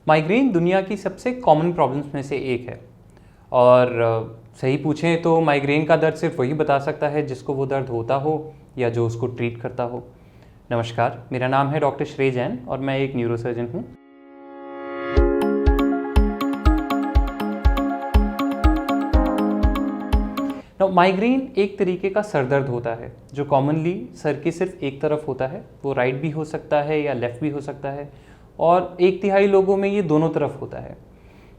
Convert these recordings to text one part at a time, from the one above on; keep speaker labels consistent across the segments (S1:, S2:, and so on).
S1: Migraine दुनिया की सबसे कॉमन प्रॉब्लम्स में से एक है और सही पूछें तो माइग्रेन का दर्द सिर्फ वही बता सकता है जिसको वो दर्द होता हो या जो उसको ट्रीट करता हो। नमस्कार, मेरा नाम है डॉक्टर श्रेय जैन और मैं एक न्यूरोसर्जन हूँ। माइग्रेन एक तरीके का सर दर्द होता है जो कॉमनली सर की सिर्फ एक तरफ होता है। वो राइट भी हो सकता है या लेफ़्ट भी हो सकता है और 1/3 लोगों में ये दोनों तरफ होता है।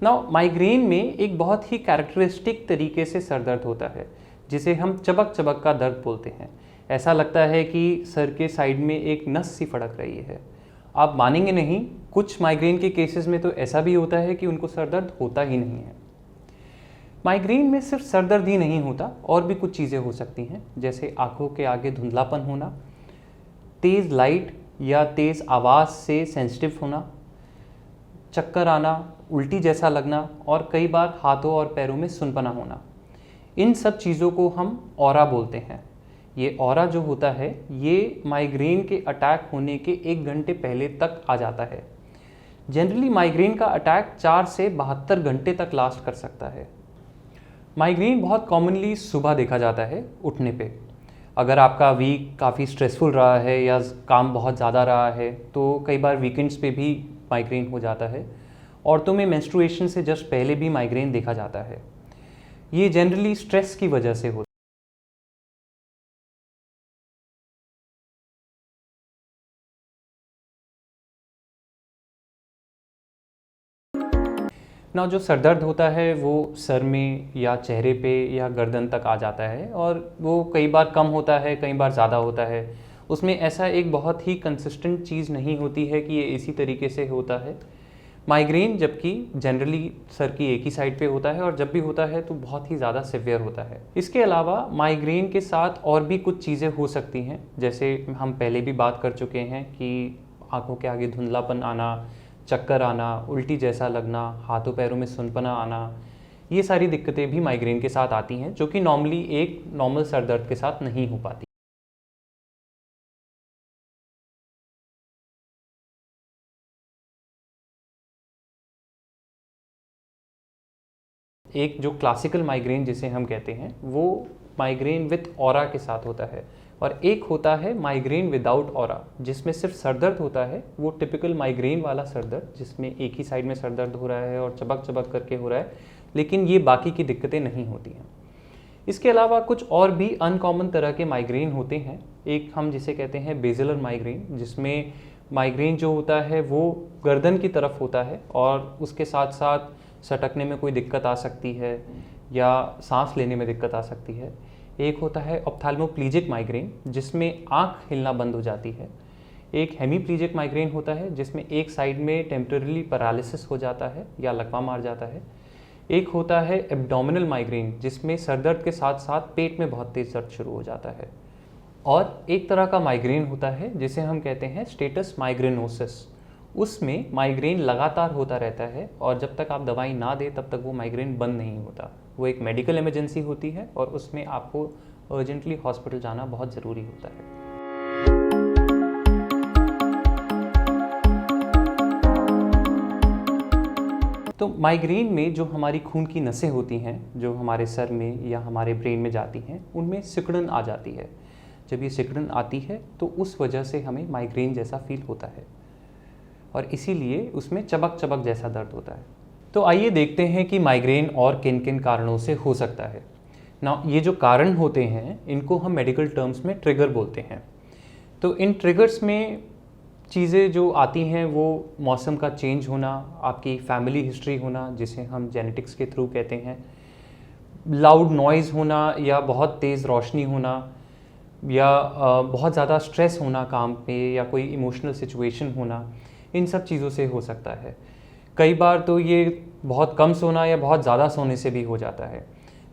S1: माइग्रेन में एक बहुत ही कैरेक्टरिस्टिक तरीके से सर दर्द होता है जिसे हम चबक चबक का दर्द बोलते हैं। ऐसा लगता है कि सर के साइड में एक नस सी फड़क रही है। आप मानेंगे नहीं, कुछ माइग्रेन के केसेस में तो ऐसा भी होता है कि उनको सर दर्द होता ही नहीं है। माइग्रेन में सिर्फ सर दर्द ही नहीं होता, और भी कुछ चीज़ें हो सकती हैं, जैसे आंखों के आगे धुंधलापन होना, तेज़ लाइट या तेज़ आवाज़ से सेंसिटिव होना, चक्कर आना, उल्टी जैसा लगना और कई बार हाथों और पैरों में सुनपना होना। इन सब चीज़ों को हम ऑरा बोलते हैं। ये ऑरा जो होता है ये माइग्रेन के अटैक होने के 1 घंटे पहले तक आ जाता है। जनरली माइग्रेन का अटैक 4 से 72 घंटे तक लास्ट कर सकता है। माइग्रेन बहुत कॉमनली सुबह देखा जाता है उठने पे। अगर आपका वीक काफ़ी स्ट्रेसफुल रहा है या काम बहुत ज़्यादा रहा है तो कई बार वीकेंड्स पे भी माइग्रेन हो जाता है। औरतों में मेंस्ट्रुएशन से जस्ट पहले भी माइग्रेन देखा जाता है। ये जनरली स्ट्रेस की वजह से होता है। जो सर दर्द होता है वो सर में या चेहरे पे या गर्दन तक आ जाता है और वो कई बार कम होता है, कई बार ज़्यादा होता है। उसमें ऐसा एक बहुत ही कंसिस्टेंट चीज़ नहीं होती है कि ये इसी तरीके से होता है। माइग्रेन जबकि जनरली सर की एक ही साइड पे होता है और जब भी होता है तो बहुत ही ज़्यादा सिवियर होता है। इसके अलावा माइग्रेन के साथ और भी कुछ चीज़ें हो सकती हैं, जैसे हम पहले भी बात कर चुके हैं कि आंखों के आगे धुंधलापन आना, चक्कर आना, उल्टी जैसा लगना, हाथों पैरों में सुनपना आना। ये सारी दिक्कतें भी माइग्रेन के साथ आती हैं जो कि नॉर्मली एक नॉर्मल सर दर्द के साथ नहीं हो पाती। एक जो क्लासिकल माइग्रेन जिसे हम कहते हैं वो माइग्रेन विथ ऑरा के साथ होता है और एक होता है माइग्रेन विदाउट ऑरा जिसमें सिर्फ सर दर्द होता है। वो टिपिकल माइग्रेन वाला सर दर्द जिसमें एक ही साइड में सर दर्द हो रहा है और चबक चबक करके हो रहा है, लेकिन ये बाकी की दिक्कतें नहीं होती हैं। इसके अलावा कुछ और भी अनकॉमन तरह के माइग्रेन होते हैं। एक हम जिसे कहते हैं बेसिलर माइग्रेन, जिसमें माइग्रेन जो होता है वो गर्दन की तरफ होता है और उसके साथ साथ सटकने में कोई दिक्कत आ सकती है या सांस लेने में दिक्कत आ सकती है। एक होता है ऑप्थेल्मोप्लीजिक माइग्रेन जिसमें आँख हिलना बंद हो जाती है। एक हेमीप्लीजिक माइग्रेन होता है जिसमें एक साइड में टेम्पररी पैरालिसिस हो जाता है या लकवा मार जाता है। एक होता है एब्डोमिनल माइग्रेन जिसमें सर दर्द के साथ साथ पेट में बहुत तेज़ दर्द शुरू हो जाता है। और एक तरह का माइग्रेन होता है जिसे हम कहते हैं स्टेटस माइग्रेनोसिस। उसमें माइग्रेन लगातार होता रहता है और जब तक आप दवाई ना दें तब तक वो माइग्रेन बंद नहीं होता। वो एक मेडिकल इमरजेंसी होती है और उसमें आपको अर्जेंटली हॉस्पिटल जाना बहुत ज़रूरी होता है। तो माइग्रेन में जो हमारी खून की नसें होती हैं जो हमारे सर में या हमारे ब्रेन में जाती हैं उनमें सिकुड़न आ जाती है। जब ये सिकुड़न आती है तो उस वजह से हमें माइग्रेन जैसा फील होता है और इसीलिए उसमें चबक चबक जैसा दर्द होता है। तो आइए देखते हैं कि माइग्रेन और किन किन कारणों से हो सकता है। ये जो कारण होते हैं इनको हम मेडिकल टर्म्स में ट्रिगर बोलते हैं। तो इन ट्रिगर्स में चीज़ें जो आती हैं वो मौसम का चेंज होना, आपकी फैमिली हिस्ट्री होना जिसे हम जेनेटिक्स के थ्रू कहते हैं, लाउड नॉइज़ होना या बहुत तेज़ रोशनी होना या बहुत ज़्यादा स्ट्रेस होना काम पे या कोई इमोशनल सिचुएशन होना, इन सब चीज़ों से हो सकता है। कई बार तो ये बहुत कम सोना या बहुत ज़्यादा सोने से भी हो जाता है।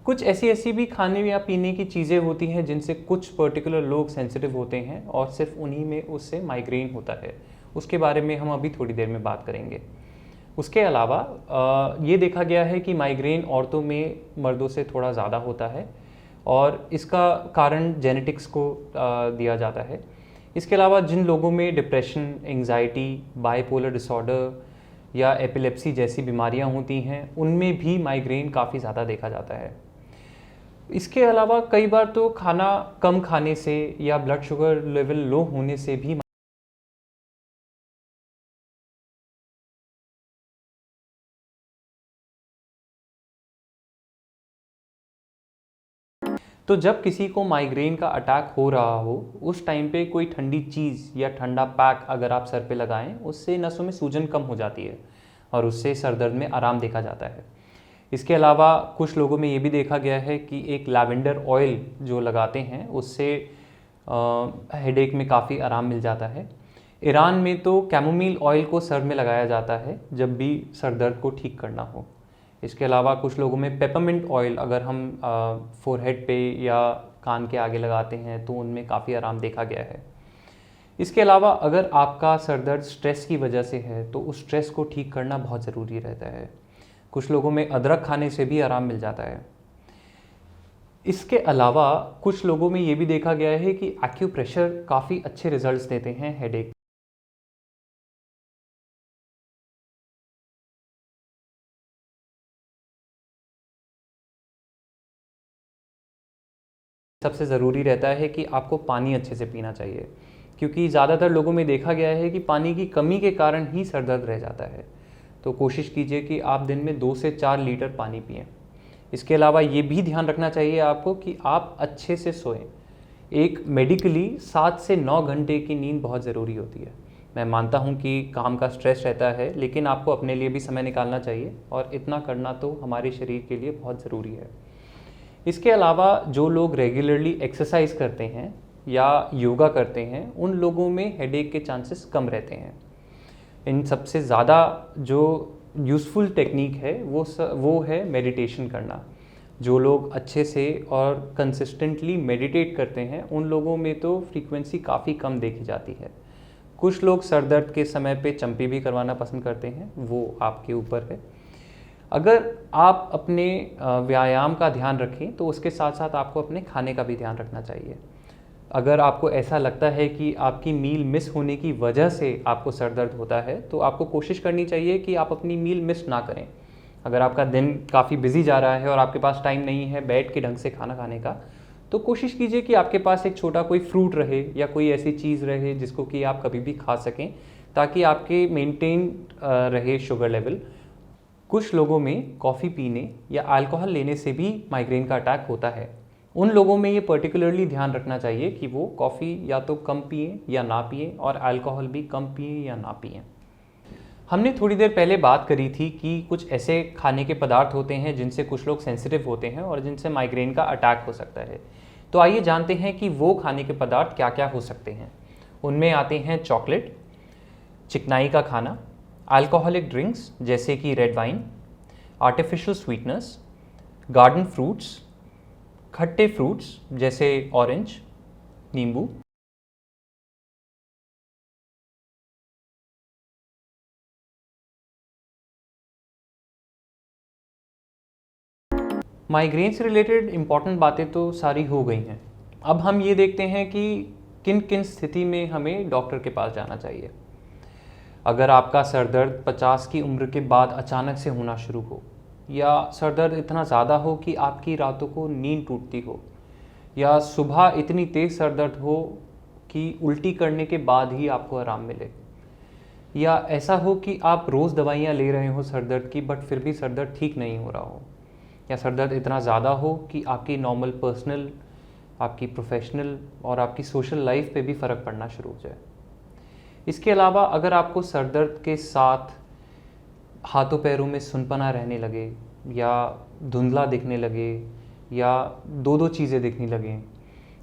S1: कुछ ऐसी भी खाने या पीने की चीज़ें होती हैं जिनसे कुछ पर्टिकुलर लोग सेंसिटिव होते हैं और सिर्फ उन्हीं में उससे माइग्रेन होता है। उसके बारे में हम अभी थोड़ी देर में बात करेंगे। उसके अलावा ये देखा गया है कि माइग्रेन औरतों में मर्दों से थोड़ा ज़्यादा होता है और इसका कारण जेनेटिक्स को दिया जाता है। इसके अलावा जिन लोगों में डिप्रेशन, एंग्जाइटी, बाइपोलर डिसऑर्डर या एपिलेप्सी जैसी बीमारियां होती हैं, उनमें भी माइग्रेन काफ़ी ज़्यादा देखा जाता है। इसके अलावा कई बार तो खाना कम खाने से या ब्लड शुगर लेवल लो होने से भी तो जब किसी को माइग्रेन का अटैक हो रहा हो, उस टाइम पे कोई ठंडी चीज़ या ठंडा पैक अगर आप सर पे लगाएं, उससे नसों में सूजन कम हो जाती है और उससे सर दर्द में आराम देखा जाता है। इसके अलावा कुछ लोगों में ये भी देखा गया है कि एक लैवेंडर ऑयल जो लगाते हैं, उससे हेडेक में काफ़ी आराम मिल जाता है। ईरान में तो कैमोमील ऑयल को सर में लगाया जाता है जब भी सर दर्द को ठीक करना हो। इसके अलावा कुछ लोगों में पेपरमिंट ऑयल अगर हम फोरहेड पे या कान के आगे लगाते हैं तो उनमें काफ़ी आराम देखा गया है। इसके अलावा अगर आपका सर दर्द स्ट्रेस की वजह से है तो उस स्ट्रेस को ठीक करना बहुत ज़रूरी रहता है। कुछ लोगों में अदरक खाने से भी आराम मिल जाता है। इसके अलावा कुछ लोगों में ये भी देखा गया है कि एक्यूप्रेशर काफ़ी अच्छे रिजल्ट्स देते हैं हेडेक। सबसे ज़रूरी रहता है कि आपको पानी अच्छे से पीना चाहिए, क्योंकि ज़्यादातर लोगों में देखा गया है कि पानी की कमी के कारण ही सर दर्द रह जाता है। तो कोशिश कीजिए कि आप दिन में 2 से 4 लीटर पानी पिएं। इसके अलावा ये भी ध्यान रखना चाहिए आपको कि आप अच्छे से सोएं। एक मेडिकली 7 से 9 घंटे की नींद बहुत ज़रूरी होती है। मैं मानता हूँ कि काम का स्ट्रेस रहता है, लेकिन आपको अपने लिए भी समय निकालना चाहिए और इतना करना तो हमारे शरीर के लिए बहुत ज़रूरी है। इसके अलावा जो लोग रेगुलरली एक्सरसाइज करते हैं या योगा करते हैं, उन लोगों में हेडेक के चांसेस कम रहते हैं। इन सबसे ज़्यादा जो यूज़फुल टेक्निक है वो है मेडिटेशन करना। जो लोग अच्छे से और कंसिस्टेंटली मेडिटेट करते हैं, उन लोगों में तो फ्रीक्वेंसी काफ़ी कम देखी जाती है। कुछ लोग सर दर्द के समय पे चंपी भी करवाना पसंद करते हैं, वो आपके ऊपर है। अगर आप अपने व्यायाम का ध्यान रखें तो उसके साथ साथ आपको अपने खाने का भी ध्यान रखना चाहिए। अगर आपको ऐसा लगता है कि आपकी मील मिस होने की वजह से आपको सर दर्द होता है, तो आपको कोशिश करनी चाहिए कि आप अपनी मील मिस ना करें। अगर आपका दिन काफ़ी बिजी जा रहा है और आपके पास टाइम नहीं है बैठ के ढंग से खाना खाने का, तो कोशिश कीजिए कि आपके पास एक छोटा कोई फ्रूट रहे या कोई ऐसी चीज़ रहे जिसको कि आप कभी भी खा सकें, ताकि आपके मेंटेन रहे शुगर लेवल। कुछ लोगों में कॉफ़ी पीने या अल्कोहल लेने से भी माइग्रेन का अटैक होता है। उन लोगों में ये पर्टिकुलरली ध्यान रखना चाहिए कि वो कॉफ़ी या तो कम पिएं या ना पिएं, और अल्कोहल भी कम पिएं या ना पिएं। हमने थोड़ी देर पहले बात करी थी कि कुछ ऐसे खाने के पदार्थ होते हैं जिनसे कुछ लोग सेंसिटिव होते हैं और जिनसे माइग्रेन का अटैक हो सकता है। तो आइए जानते हैं कि वो खाने के पदार्थ क्या क्या हो सकते हैं। उनमें आते हैं चॉकलेट, चिकनाई का खाना, अल्कोहलिक ड्रिंक्स जैसे कि red wine, artificial sweeteners, garden fruits, खट्टे फ्रूट्स जैसे ऑरेंज, नींबू। माइग्रेन से रिलेटेड इम्पॉर्टेंट बातें तो सारी हो गई हैं। अब हम ये देखते हैं कि किन किन स्थिति में हमें डॉक्टर के पास जाना चाहिए। अगर आपका सर दर्द 50 की उम्र के बाद अचानक से होना शुरू हो, या सर दर्द इतना ज़्यादा हो कि आपकी रातों को नींद टूटती हो, या सुबह इतनी तेज़ सर दर्द हो कि उल्टी करने के बाद ही आपको आराम मिले, या ऐसा हो कि आप रोज़ दवाइयाँ ले रहे हो सर दर्द की बट फिर भी सर दर्द ठीक नहीं हो रहा हो, या सर दर्द इतना ज़्यादा हो कि आपकी नॉर्मल पर्सनल, आपकी प्रोफेशनल और आपकी सोशल लाइफ पे भी फ़र्क पड़ना शुरू हो जाए। इसके अलावा अगर आपको सर दर्द के साथ हाथों पैरों में सुनपना रहने लगे, या धुंधला दिखने लगे, या दो दो चीज़ें दिखने लगें,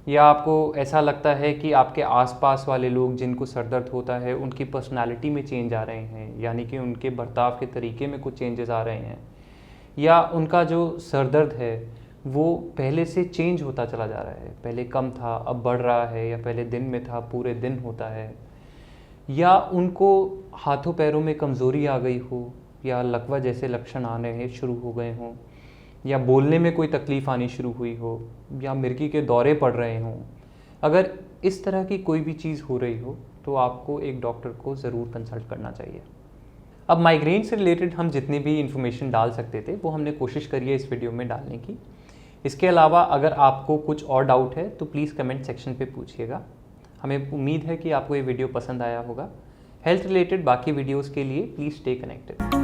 S1: या आपको ऐसा लगता है कि आपके आसपास वाले लोग जिनको सर दर्द होता है उनकी पर्सनालिटी में चेंज आ रहे हैं, यानी कि उनके बर्ताव के तरीके में कुछ चेंजेस आ रहे हैं, या उनका जो सर दर्द है वो पहले से चेंज होता चला जा रहा है, पहले कम था अब बढ़ रहा है, या पहले दिन में था पूरे दिन होता है, या उनको हाथों पैरों में कमज़ोरी आ गई हो, या लकवा जैसे लक्षण आने शुरू हो गए हों, या बोलने में कोई तकलीफ़ आनी शुरू हुई हो, या मिर्गी के दौरे पड़ रहे हों। अगर इस तरह की कोई भी चीज़ हो रही हो तो आपको एक डॉक्टर को ज़रूर कंसल्ट करना चाहिए। अब माइग्रेन से रिलेटेड हम जितनी भी इन्फॉर्मेशन डाल सकते थे वो हमने कोशिश करी है इस वीडियो में डालने की। इसके अलावा अगर आपको कुछ और डाउट है तो प्लीज़ कमेंट सेक्शन पे पूछिएगा। हमें उम्मीद है कि आपको ये वीडियो पसंद आया होगा। हेल्थ रिलेटेड बाकी वीडियोस के लिए प्लीज़ स्टे कनेक्टेड।